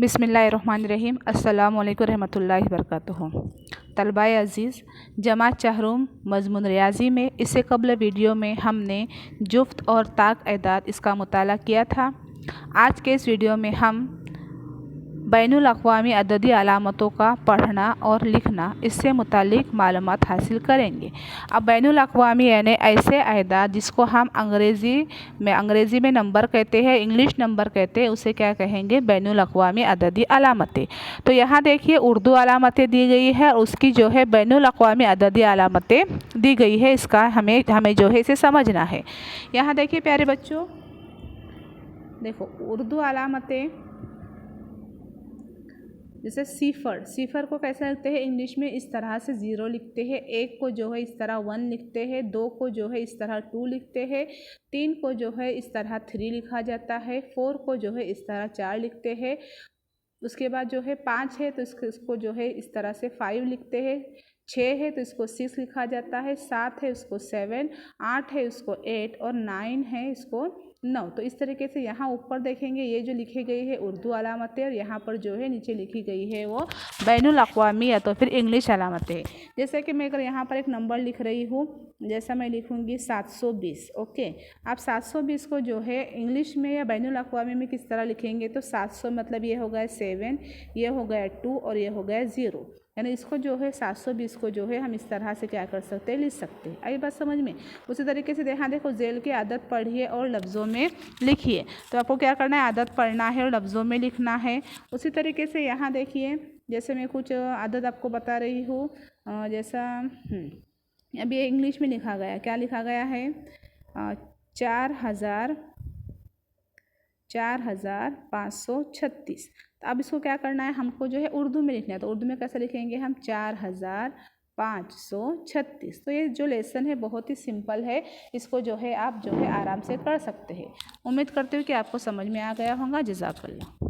बिस्मिल्लाहिर्रहमानिर्रहीम। अस्सलामुअलैकुम रहमतुल्लाहि वबरकातुहू। तलबाए अज़ीज़, जमात चाहरूम मज़मून रियाज़ी में इससे कबल वीडियो में हमने जुफ्त और ताक एदाद इसका मुताला किया था। आज के इस वीडियो में हम बैनुल अक़वामी अददी अलामतों का पढ़ना और लिखना इससे मुतालिक मालूमात हासिल करेंगे। अब बैनुल अक़वामी यानी ऐसे अदाद जिसको हम अंग्रेज़ी में नंबर कहते हैं, इंग्लिश नंबर कहते हैं, उसे क्या कहेंगे? बैनुल अक़वामी अददी अलामतें। तो यहाँ देखिए उर्दू अलामतें दी गई है और उसकी जो है बैनुल अक़वामी अददी अलामतें दी गई है। इसका हमें जो है इसे समझना है। यहाँ देखिए प्यारे बच्चों, देखो उर्दू अलामतें जैसे सिफ़र को कैसे लिखते हैं? इंग्लिश में इस तरह से 0 लिखते हैं। 1 को जो है इस तरह 1 लिखते हैं। 2 को जो है इस तरह 2 लिखते हैं। 3 को जो है इस तरह 3 लिखा जाता है। 4 को जो है इस तरह 4 लिखते हैं। उसके बाद जो है 5 है तो इसको जो है इस तरह से 5 लिखते हैं। 6 है तो इसको 6 लिखा जाता है। 7 है उसको 7, 8 है उसको 8 और 9 है इसको 9। तो इस तरीके से यहाँ ऊपर देखेंगे ये जो लिखी गई है उर्दू अलामतें और यहाँ पर जो है नीचे लिखी गई है वो बैनुल अक़वामी या तो फिर इंग्लिश अलामतें। जैसे कि मैं अगर यहाँ पर एक नंबर लिख रही हूँ, जैसा मैं लिखूँगी 720। ओके, आप 720 को जो है इंग्लिश में या बैनुल अक़वामी में किस तरह लिखेंगे? तो 700 मतलब ये हो गया 7, ये हो गया 2 और ये हो गया 0। यानी इसको जो है 720 को जो है हम इस तरह से क्या कर सकते हैं? लिख सकते हैं। आई बात समझ में? उसी तरीके से यहाँ देखो ज़ेल की आदत पढ़िए और लफ्ज़ों में लिखिए। तो आपको क्या करना है? आदत पढ़ना है और लफ्ज़ों में लिखना है। उसी तरीके से यहाँ देखिए, जैसे मैं कुछ आदत आपको बता रही हूँ, जैसा अभी ये इंग्लिश में लिखा गया, क्या लिखा गया है? 4536। तो अब इसको क्या करना है? हमको जो है उर्दू में लिखना है। तो उर्दू में कैसे लिखेंगे हम? 4536। तो ये जो लेसन है बहुत ही सिंपल है, इसको जो है आप जो है आराम से कर सकते हैं। उम्मीद करती हूँ कि आपको समझ में आ गया होगा। जज़ाकल्लाह।